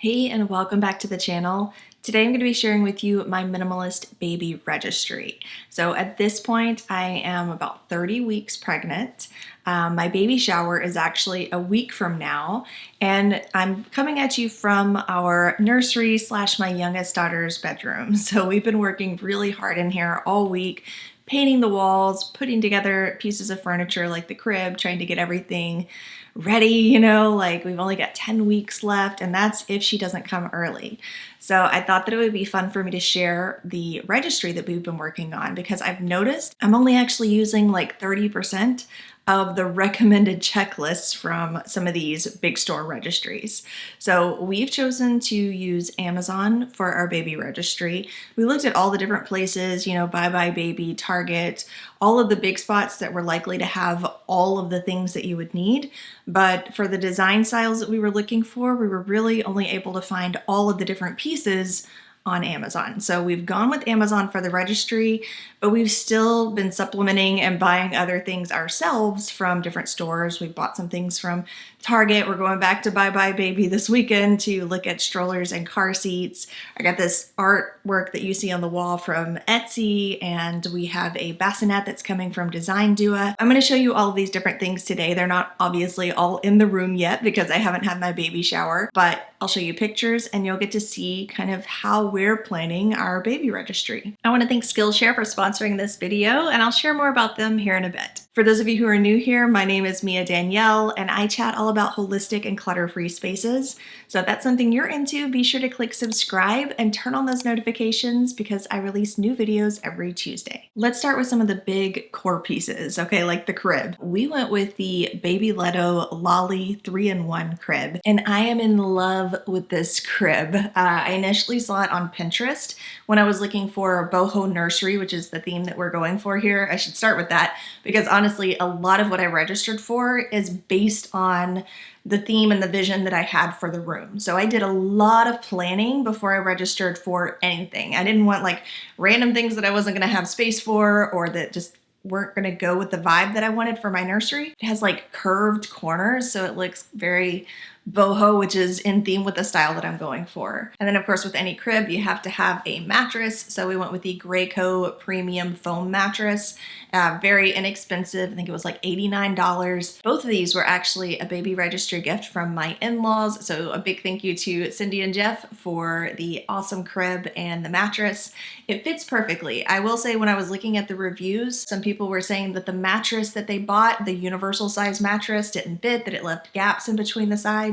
Hey, and welcome back to the channel. Today I'm going to be sharing with you my minimalist baby registry. So at this point, I am about 30 weeks pregnant. My baby shower is actually a week from now, and I'm coming at you from our nursery / my youngest daughter's bedroom. So we've been working really hard in here all week, painting the walls, putting together pieces of furniture like the crib, trying to get everything ready, like we've only got 10 weeks left, and that's if she doesn't come early. So I thought that it would be fun for me to share the registry that we've been working on, because I've noticed I'm only actually using like 30% of the recommended checklists from some of these big store registries. So we've chosen to use Amazon for our baby registry. We looked at all the different places, Bye Bye Baby, Target, all of the big spots that were likely to have all of the things that you would need. But for the design styles that we were looking for, we were really only able to find all of the different pieces on Amazon. So we've gone with Amazon for the registry, but we've still been supplementing and buying other things ourselves from different stores. We've bought some things from Target. We're going back to Bye Bye Baby this weekend to look at strollers and car seats. I got this artwork that you see on the wall from Etsy, and we have a bassinet that's coming from Design Duo. I'm going to show you all of these different things today. They're not obviously all in the room yet because I haven't had my baby shower, but I'll show you pictures and you'll get to see kind of how we're planning our baby registry. I want to thank Skillshare for sponsoring this video, and I'll share more about them here in a bit. For those of you who are new here, my name is Danielle, and I chat all about holistic and clutter-free spaces. So if that's something you're into, be sure to click subscribe and turn on those notifications because I release new videos every Tuesday. Let's start with some of the big core pieces, okay, like the crib. We went with the Baby Leto Lolly 3-in-1 crib, and I am in love with this crib. I initially saw it on Pinterest when I was looking for boho nursery, which is the theme that we're going for here. I should start with that because honestly, a lot of what I registered for is based on the theme and the vision that I had for the room. So I did a lot of planning before I registered for anything. I didn't want like random things that I wasn't going to have space for or that just weren't going to go with the vibe that I wanted for my nursery. It has like curved corners, so it looks very boho, which is in theme with the style that I'm going for. And then of course with any crib, you have to have a mattress. So we went with the Graco premium foam mattress, very inexpensive. I think it was like $89. Both of these were actually a baby registry gift from my in-laws. So a big thank you to Cindy and Jeff for the awesome crib and the mattress. It fits perfectly. I will say when I was looking at the reviews, some people were saying that the mattress that they bought, the universal size mattress, didn't fit, that it left gaps in between the sides.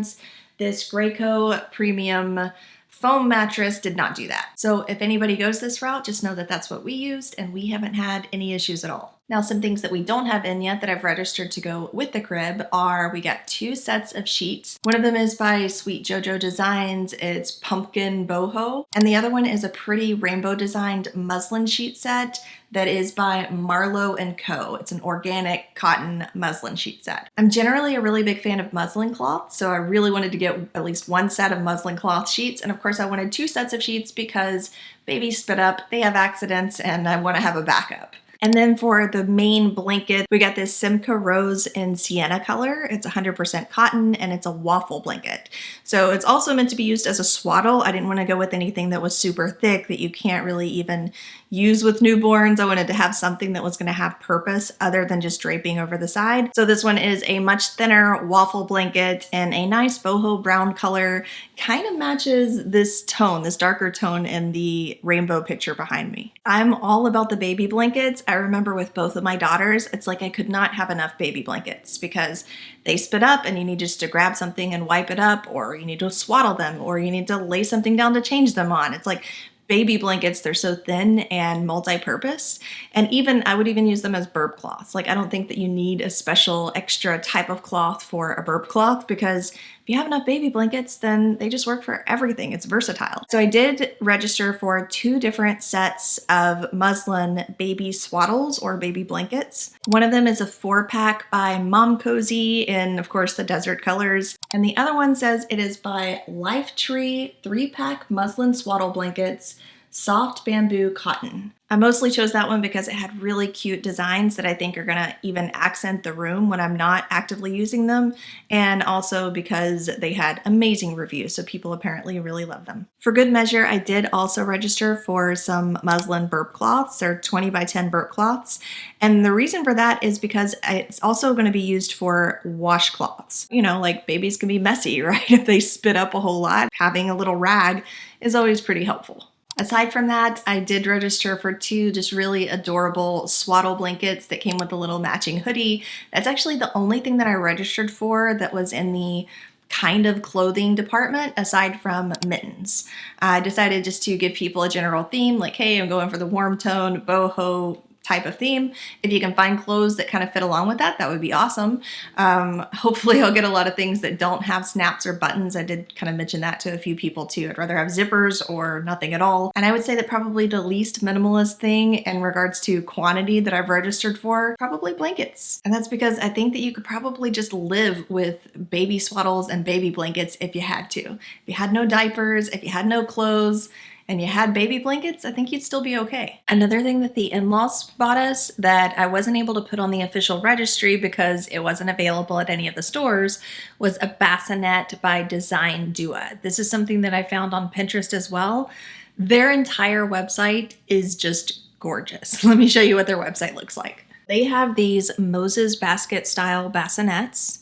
This Graco premium foam mattress did not do that. So if anybody goes this route, just know that that's what we used and we haven't had any issues at all. Now, some things that we don't have in yet that I've registered to go with the crib are, we got 2 sets of sheets. One of them is by Sweet JoJo Designs. It's pumpkin boho. And the other one is a pretty rainbow designed muslin sheet set that is by Marlowe & Co. It's an organic cotton muslin sheet set. I'm generally a really big fan of muslin cloth, so I really wanted to get at least 1 set of muslin cloth sheets. And of course I wanted 2 sets of sheets because babies spit up, they have accidents, and I want to have a backup. And then for the main blanket, we got this Simca Rose in sienna color. It's 100% cotton and it's a waffle blanket. So it's also meant to be used as a swaddle. I didn't want to go with anything that was super thick that you can't really even use with newborns. I wanted to have something that was going to have purpose other than just draping over the side. So this one is a much thinner waffle blanket in a nice boho brown color. Kind of matches this tone, this darker tone in the rainbow picture behind me. I'm all about the baby blankets. I remember with both of my daughters, it's like I could not have enough baby blankets because they spit up and you need just to grab something and wipe it up, or you need to swaddle them, or you need to lay something down to change them on. It's like baby blankets, they're so thin and multi-purpose. And even, I would even use them as burp cloths. Like I don't think that you need a special extra type of cloth for a burp cloth because if you have enough baby blankets, then they just work for everything. It's versatile. So I did register for 2 different sets of muslin baby swaddles or baby blankets. One of them is a 4-pack by Mom Cozy in, of course, the desert colors. And the other one says it is by Life Tree 3-pack muslin swaddle blankets, Soft Bamboo Cotton. I mostly chose that one because it had really cute designs that I think are gonna even accent the room when I'm not actively using them, and also because they had amazing reviews, so people apparently really love them. For good measure, I did also register for some muslin burp cloths. They're 20 by 10 burp cloths, and the reason for that is because it's also gonna be used for washcloths. You know, like babies can be messy, right? If they spit up a whole lot, having a little rag is always pretty helpful. Aside from that, I did register for 2 just really adorable swaddle blankets that came with a little matching hoodie. That's actually the only thing that I registered for that was in the kind of clothing department aside from mittens. I decided just to give people a general theme, like, hey, I'm going for the warm tone, boho type of theme. If you can find clothes that kind of fit along with that, that would be awesome. Hopefully I'll get a lot of things that don't have snaps or buttons. I did kind of mention that to a few people too. I'd rather have zippers or nothing at all. And I would say that probably the least minimalist thing in regards to quantity that I've registered for, probably blankets. And that's because I think that you could probably just live with baby swaddles and baby blankets if you had to. If you had no diapers, if you had no clothes, and you had baby blankets, I think you'd still be okay. Another thing that the in-laws bought us that I wasn't able to put on the official registry because it wasn't available at any of the stores was a Bassinet by Design Dua. This is something that I found on Pinterest as well. Their entire website is just gorgeous. Let me show you what their website looks like. They have these Moses basket style bassinets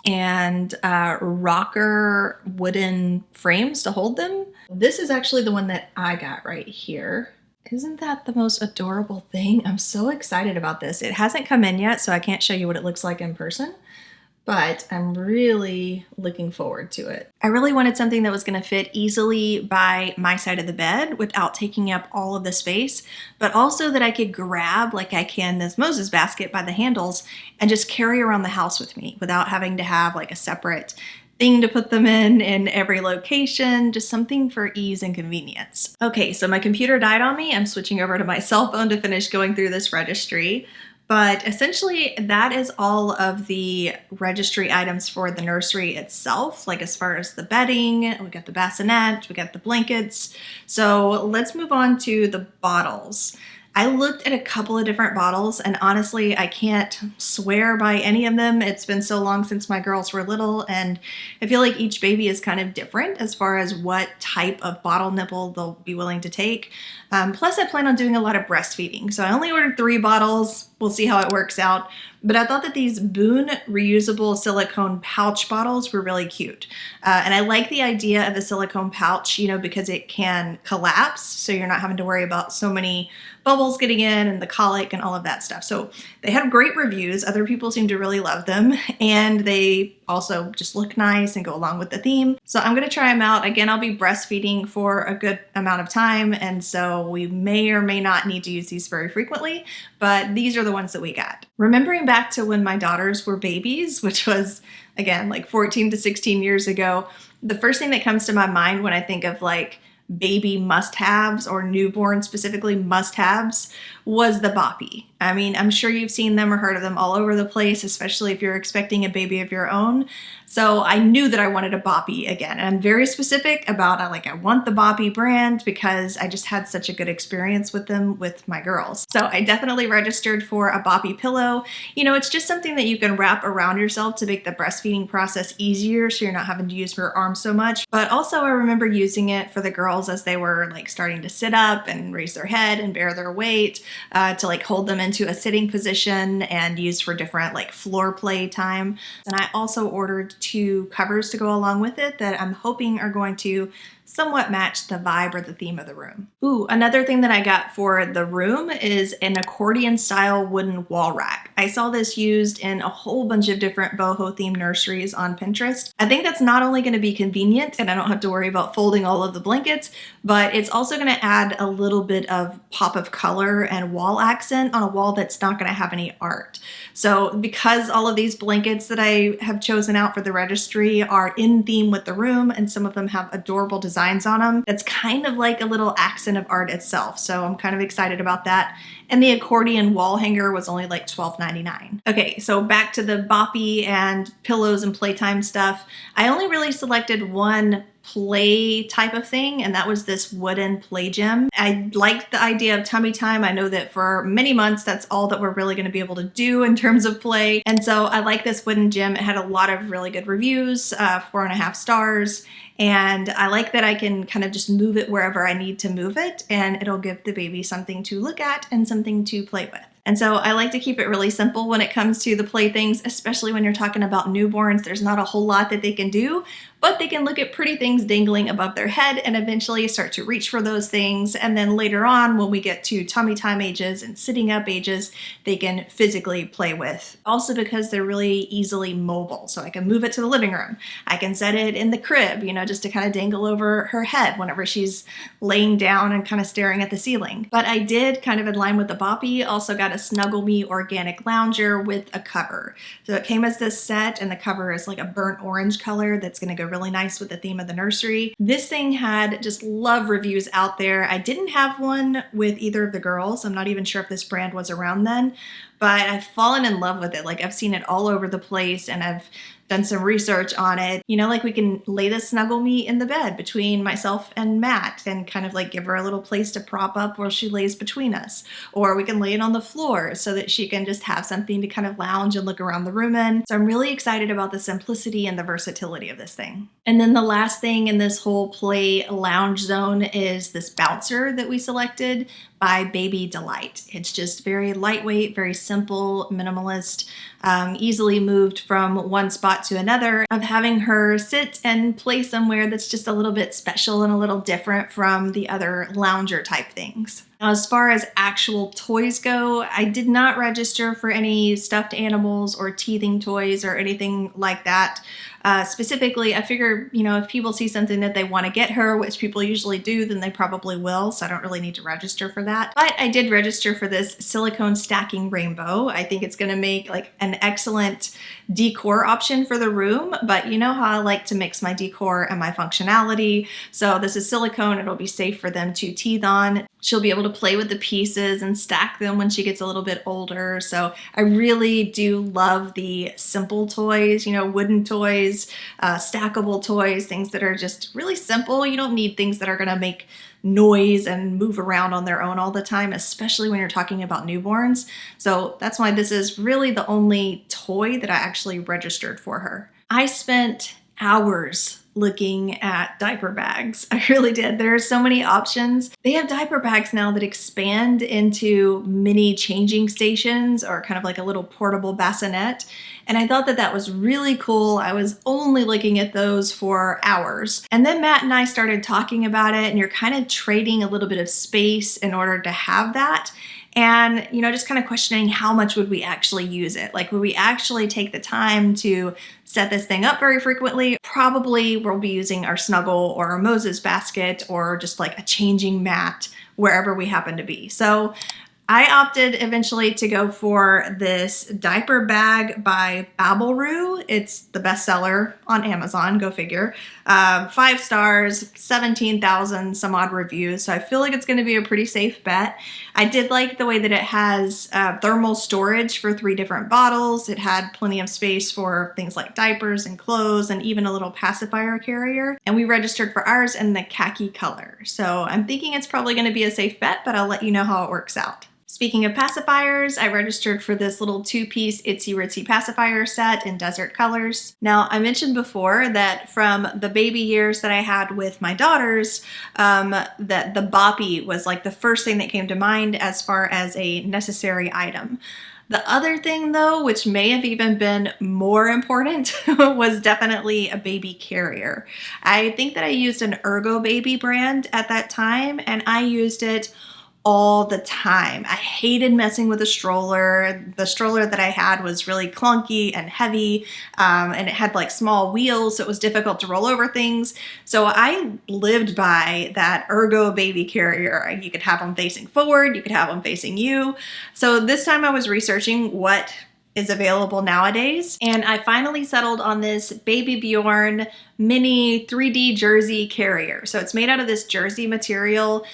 and rocker wooden frames to hold them. This is actually the one that I got right here. Isn't that the most adorable thing? I'm so excited about this. It hasn't come in yet, so I can't show you what it looks like in person, but I'm really looking forward to it. I really wanted something that was gonna fit easily by my side of the bed without taking up all of the space, but also that I could grab, like I can this Moses basket by the handles, and just carry around the house with me without having to have like a separate thing to put them in every location, just something for ease and convenience. Okay, so my computer died on me. I'm switching over to my cell phone to finish going through this registry. But essentially, that is all of the registry items for the nursery itself, like as far as the bedding, we got the bassinet, we got the blankets. So let's move on to the bottles. I looked at a couple of different bottles, and honestly, I can't swear by any of them. It's been so long since my girls were little, and I feel like each baby is kind of different as far as what type of bottle nipple they'll be willing to take. Plus, I plan on doing a lot of breastfeeding, so I only ordered 3 bottles. We'll see how it works out. But I thought that these Boone reusable silicone pouch bottles were really cute. And I like the idea of a silicone pouch, you know, because it can collapse, so you're not having to worry about so many bubbles getting in and the colic and all of that stuff. So they have great reviews. Other people seem to really love them, and they also just look nice and go along with the theme. So I'm gonna try them out. Again, I'll be breastfeeding for a good amount of time, and so we may or may not need to use these very frequently, but these are the ones that we got. Remembering back to when my daughters were babies, which was, again, like 14 to 16 years ago, the first thing that comes to my mind when I think of like baby must-haves, or newborn specifically must-haves, was the boppy. I mean, I'm sure you've seen them or heard of them all over the place, especially if you're expecting a baby of your own. So I knew that I wanted a boppy again. And I'm very specific about, I want the boppy brand because I just had such a good experience with them with my girls. So I definitely registered for a boppy pillow. You know, it's just something that you can wrap around yourself to make the breastfeeding process easier, so you're not having to use your arms so much. But also I remember using it for the girls as they were like starting to sit up and raise their head and bear their weight, to like hold them into a sitting position and use for different like floor play time. And I also ordered 2 covers to go along with it that I'm hoping are going to somewhat match the vibe or the theme of the room. Ooh, another thing that I got for the room is an accordion style wooden wall rack. I saw this used in a whole bunch of different boho themed nurseries on Pinterest. I think that's not only gonna be convenient and I don't have to worry about folding all of the blankets, but it's also gonna add a little bit of pop of color and wall accent on a wall that's not gonna have any art. So because all of these blankets that I have chosen out for the registry are in theme with the room, and some of them have adorable designs on them, that's kind of like a little accent of art itself. So I'm kind of excited about that. And the accordion wall hanger was only like $12.99. Okay, so back to the boppy and pillows and playtime stuff. I only really selected one play type of thing, and that was this wooden play gym. I liked the idea of tummy time. I know that for many months that's all that we're really going to be able to do in terms of play, and so I like this wooden gym. It had a lot of really good reviews, 4.5 stars, and I like that I can kind of just move it wherever I need to move it, and it'll give the baby something to look at and something to play with. And so I like to keep it really simple when it comes to the playthings, especially when you're talking about newborns. There's not a whole lot that they can do, but they can look at pretty things dangling above their head and eventually start to reach for those things. And then later on, when we get to tummy time ages and sitting up ages, they can physically play with. Also because they're really easily mobile. So I can move it to the living room. I can set it in the crib, you know, just to kind of dangle over her head whenever she's laying down and kind of staring at the ceiling. But I did, kind of in line with the Boppy, also got a Snuggle Me organic lounger with a cover. So it came as this set, and the cover is like a burnt orange color that's going to go really nice with the theme of the nursery. This thing had just love reviews out there. I didn't have one with either of the girls. I'm not even sure if this brand was around then, but I've fallen in love with it. Like, I've seen it all over the place, and I've done some research on it. You know, like, we can lay the Snuggle Me in the bed between myself and Matt and kind of like give her a little place to prop up while she lays between us. Or we can lay it on the floor so that she can just have something to kind of lounge and look around the room in. So I'm really excited about the simplicity and the versatility of this thing. And then the last thing in this whole play lounge zone is this bouncer that we selected by Baby Delight. It's just very lightweight, very simple, minimalist, easily moved from one spot to another, of having her sit and play somewhere that's just a little bit special and a little different from the other lounger type things. Now, as far as actual toys go, I did not register for any stuffed animals or teething toys or anything like that. Specifically, I figure, you know, if people see something that they want to get her, which people usually do, then they probably will, so I don't really need to register for that. But I did register for this silicone stacking rainbow. I think it's going to make like an excellent decor option for the room, but you know how I like to mix my decor and my functionality. So this is silicone. It'll be safe for them to teeth on. She'll be able to play with the pieces and stack them when she gets a little bit older. So I really do love the simple toys, you know, wooden toys, stackable toys, things that are just really simple. You don't need things that are going to make noise and move around on their own all the time, especially when you're talking about newborns. So that's why this is really the only toy that I actually registered for her. I spent hours looking at diaper bags. I really did. There are so many options. They have diaper bags now that expand into mini changing stations, or kind of like a little portable bassinet. And I thought that that was really cool. I was only looking at those for hours. And then Matt and I started talking about it, and you're kind of trading a little bit of space in order to have that. And, you know, just kind of questioning how much would we actually use it? Like, would we actually take the time to set this thing up very frequently? Probably we'll be using our Snuggle or our Moses basket, or just like a changing mat wherever we happen to be. So I opted eventually to go for this diaper bag by Babelroo. It's the bestseller on Amazon, go figure. 5 stars, 17,000 some odd reviews, so I feel like it's going to be a pretty safe bet. I did like the way that it has thermal storage for 3 different bottles. It had plenty of space for things like diapers and clothes, and even a little pacifier carrier. And we registered for ours in the khaki color. So I'm thinking it's probably going to be a safe bet, but I'll let you know how it works out. Speaking of pacifiers, I registered for this little 2-piece Itsy Ritsy pacifier set in desert colors. Now, I mentioned before that from the baby years that I had with my daughters, that the Boppy was like the first thing that came to mind as far as a necessary item. The other thing, though, which may have even been more important, was definitely a baby carrier. I think that I used an Ergo Baby brand at that time, and I used it all the time. I hated messing with a stroller. The stroller that I had was really clunky and heavy, and it had like small wheels, so it was difficult to roll over things. So I lived by that Ergo Baby carrier. You could have them facing forward, you could have them facing you. So this time I was researching what is available nowadays, and I finally settled on this Baby Bjorn mini 3D jersey carrier. So it's made out of this jersey material.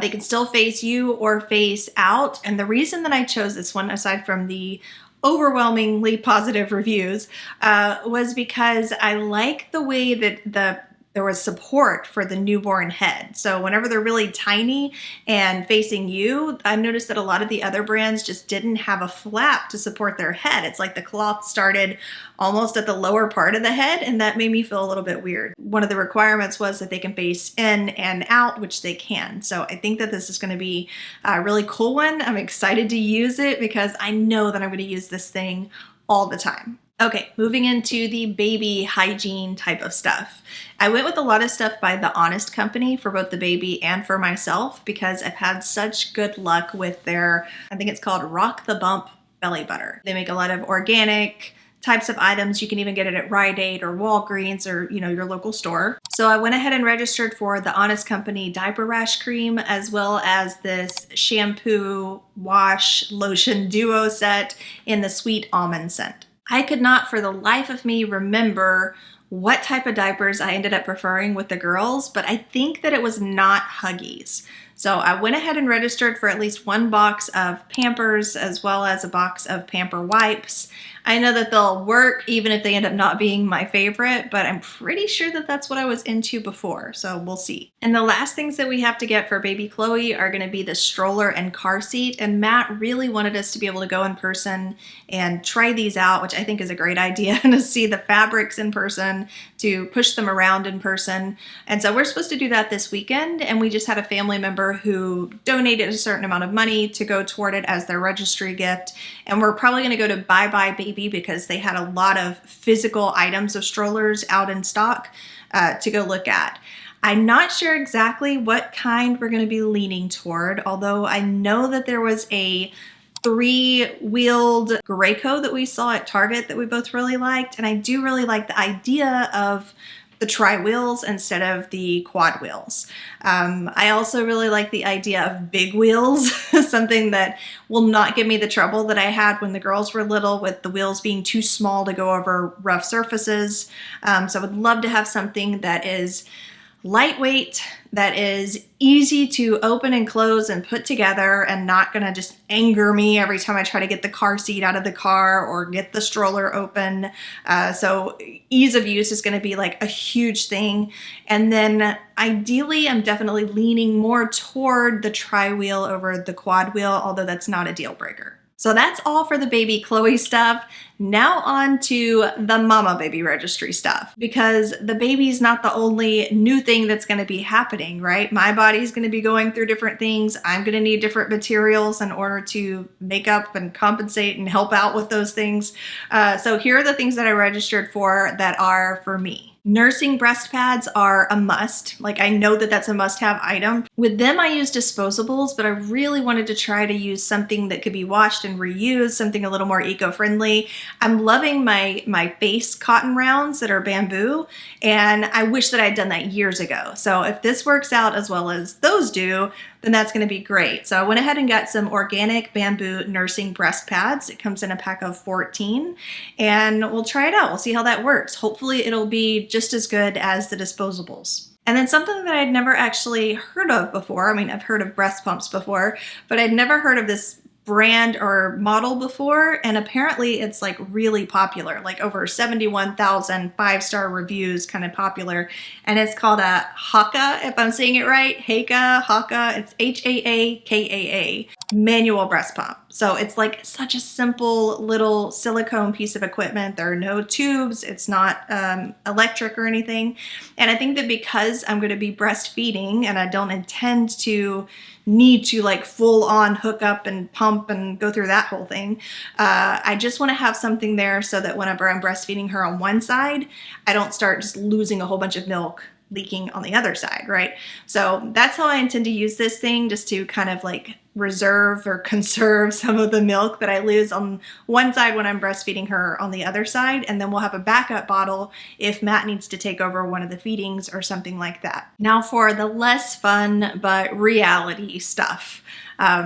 They can still face you or face out, and the reason that I chose this one, aside from the overwhelmingly positive reviews, was because I like the way that the there was support for the newborn head. So whenever they're really tiny and facing you, I noticed that a lot of the other brands just didn't have a flap to support their head. It's like the cloth started almost at the lower part of the head, and that made me feel a little bit weird. One of the requirements was that they can face in and out, which they can. So I think that this is going to be a really cool one. I'm excited to use it because I know that I'm going to use this thing all the time. Okay, moving into the baby hygiene type of stuff. I went with a lot of stuff by The Honest Company for both the baby and for myself because I've had such good luck with their, I think it's called Rock the Bump belly butter. They make a lot of organic types of items. You can even get it at Rite Aid or Walgreens or, you know, your local store. So I went ahead and registered for the Honest Company diaper rash cream, as well as this shampoo wash lotion duo set in the sweet almond scent. I could not for the life of me remember what type of diapers I ended up preferring with the girls, but I think that it was not Huggies. So I went ahead and registered for at least one box of Pampers as well as a box of Pamper wipes. I know that they'll work even if they end up not being my favorite, but I'm pretty sure that that's what I was into before, so we'll see. And the last things that we have to get for baby Chloe are gonna be the stroller and car seat, and Matt really wanted us to be able to go in person and try these out, which I think is a great idea, to see the fabrics in person, to push them around in person. And so we're supposed to do that this weekend, and we just had a family member who donated a certain amount of money to go toward it as their registry gift, and we're probably gonna go to Bye Bye Baby because they had a lot of physical items of strollers out in stock to go look at. I'm not sure exactly what kind we're going to be leaning toward, although I know that there was a 3-wheeled Graco that we saw at Target that we both really liked, and I do really like the idea of the tri-wheels instead of the quad wheels. I also really like the idea of big wheels, something that will not give me the trouble that I had when the girls were little with the wheels being too small to go over rough surfaces. So I would love to have something that is lightweight, that is easy to open and close and put together and not gonna just anger me every time I try to get the car seat out of the car or get the stroller open. So ease of use is gonna be like a huge thing. And then ideally, I'm definitely leaning more toward the tri-wheel over the quad wheel, although that's not a deal breaker. So that's all for the baby Chloe stuff. Now on to the mama baby registry stuff, because the baby's not the only new thing that's going to be happening, right? My body's going to be going through different things. I'm going to need different materials in order to make up and compensate and help out with those things. So here are the things that I registered for that are for me. Nursing breast pads are a must. Like, I know that that's a must-have item. With them, I use disposables, but I really wanted to try to use something that could be washed and reused, something a little more eco-friendly. I'm loving my face cotton rounds that are bamboo, and I wish that I'd done that years ago. So if this works out as well as those do, then that's going to be great. So I went ahead and got some organic bamboo nursing breast pads. It comes in a pack of 14, and we'll try it out. We'll see how that works. Hopefully it'll be just as good as the disposables. And then something that I'd never actually heard of before. I mean, I've heard of breast pumps before, but I'd never heard of this brand or model before, and apparently it's like really popular, like over 71,000 5-star reviews, kind of popular, and it's called a Haakaa, if I'm saying it right, Haakaa, it's Haakaa, manual breast pump. So it's like such a simple little silicone piece of equipment. There are no tubes, it's not electric or anything, and I think that because I'm going to be breastfeeding and I don't intend to need to like full on hook up and pump and go through that whole thing. I just want to have something there so that whenever I'm breastfeeding her on one side, I don't start just losing a whole bunch of milk leaking on the other side, right? So that's how I intend to use this thing, just to kind of like reserve or conserve some of the milk that I lose on one side when I'm breastfeeding her on the other side, and then we'll have a backup bottle if Matt needs to take over one of the feedings or something like that. Now for the less fun but reality stuff.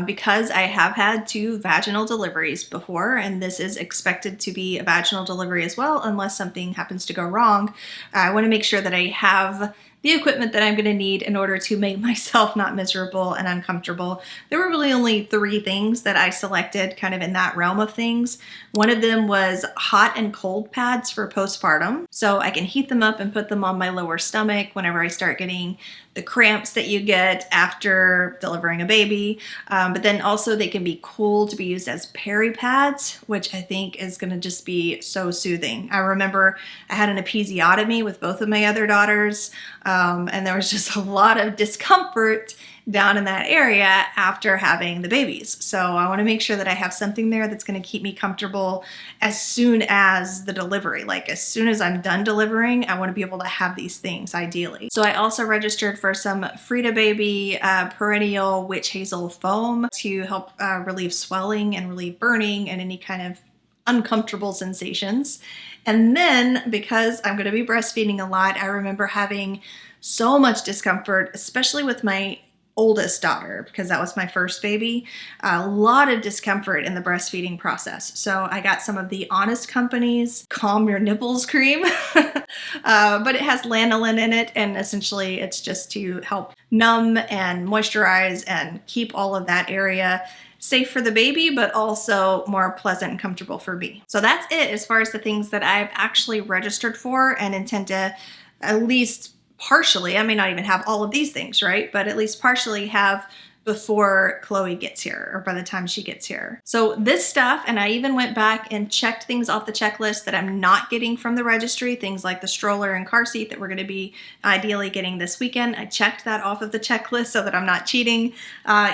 Because I have had 2 vaginal deliveries before, and this is expected to be a vaginal delivery as well unless something happens to go wrong, I want to make sure that I have the equipment that I'm going to need in order to make myself not miserable and uncomfortable. There were really only 3 things that I selected kind of in that realm of things. One of them was hot and cold pads for postpartum. So I can heat them up and put them on my lower stomach whenever I start getting the cramps that you get after delivering a baby. But then also they can be cool to be used as peri pads, which I think is going to just be so soothing. I remember I had an episiotomy with both of my other daughters, and there was just a lot of discomfort down in that area after having the babies. So I want to make sure that I have something there that's going to keep me comfortable as soon as the delivery. Like as soon as I'm done delivering, I want to be able to have these things ideally. So I also registered for some Frida Baby perennial witch hazel foam to help relieve swelling and relieve burning and any kind of uncomfortable sensations. And then because I'm going to be breastfeeding a lot, I remember having so much discomfort, especially with my oldest daughter, because that was my first baby, a lot of discomfort in the breastfeeding process. So I got some of the Honest Company's Calm Your Nipples cream, but it has lanolin in it, and essentially it's just to help numb and moisturize and keep all of that area safe for the baby, but also more pleasant and comfortable for me. So that's it as far as the things that I've actually registered for and intend to at least partially, I may not even have all of these things, right? But at least partially have before Chloe gets here or by the time she gets here. So this stuff, and I even went back and checked things off the checklist that I'm not getting from the registry, things like the stroller and car seat that we're going to be ideally getting this weekend. I checked that off of the checklist so that I'm not cheating.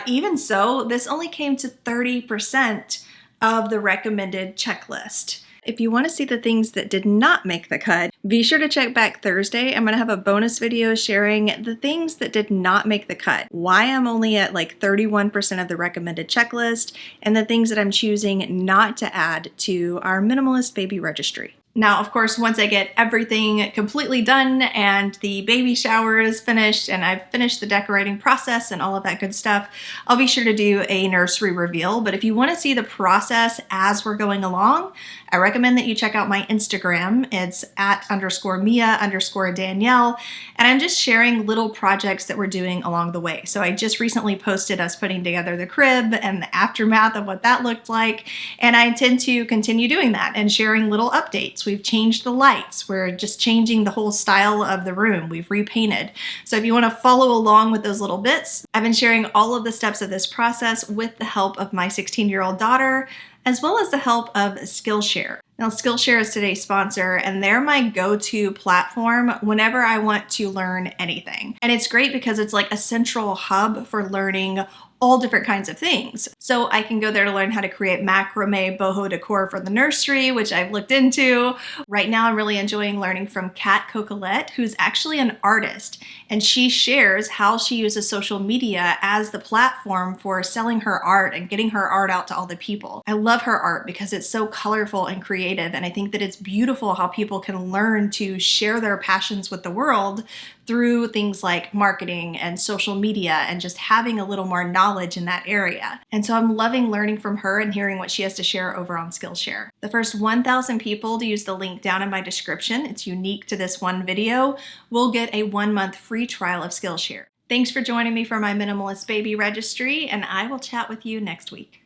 Even so, this only came to 30% of the recommended checklist. If you want to see the things that did not make the cut, be sure to check back Thursday. I'm going to have a bonus video sharing the things that did not make the cut, why I'm only at like 31% of the recommended checklist, and the things that I'm choosing not to add to our Minimalist Baby Registry. Now, of course, once I get everything completely done and the baby shower is finished and I've finished the decorating process and all of that good stuff, I'll be sure to do a nursery reveal. But if you want to see the process as we're going along, I recommend that you check out my Instagram. It's @Mia_Danielle. And I'm just sharing little projects that we're doing along the way. So I just recently posted us putting together the crib and the aftermath of what that looked like. And I intend to continue doing that and sharing little updates. We've changed the lights. We're just changing the whole style of the room. We've repainted. So if you want to follow along with those little bits, I've been sharing all of the steps of this process with the help of my 16-year-old daughter, as well as the help of Skillshare. Now, Skillshare is today's sponsor, and they're my go-to platform whenever I want to learn anything. And it's great because it's like a central hub for learning all different kinds of things. So I can go there to learn how to create macrame boho decor for the nursery, which I've looked into. Right now, I'm really enjoying learning from Kat Cocolette, who's actually an artist, and she shares how she uses social media as the platform for selling her art and getting her art out to all the people. I love her art because it's so colorful and creative, and I think that it's beautiful how people can learn to share their passions with the world through things like marketing and social media and just having a little more knowledge in that area. And so I'm loving learning from her and hearing what she has to share over on Skillshare. The first 1,000 people to use the link down in my description, it's unique to this one video, will get a 1-month free trial of Skillshare. Thanks for joining me for my Minimalist Baby Registry, and I will chat with you next week.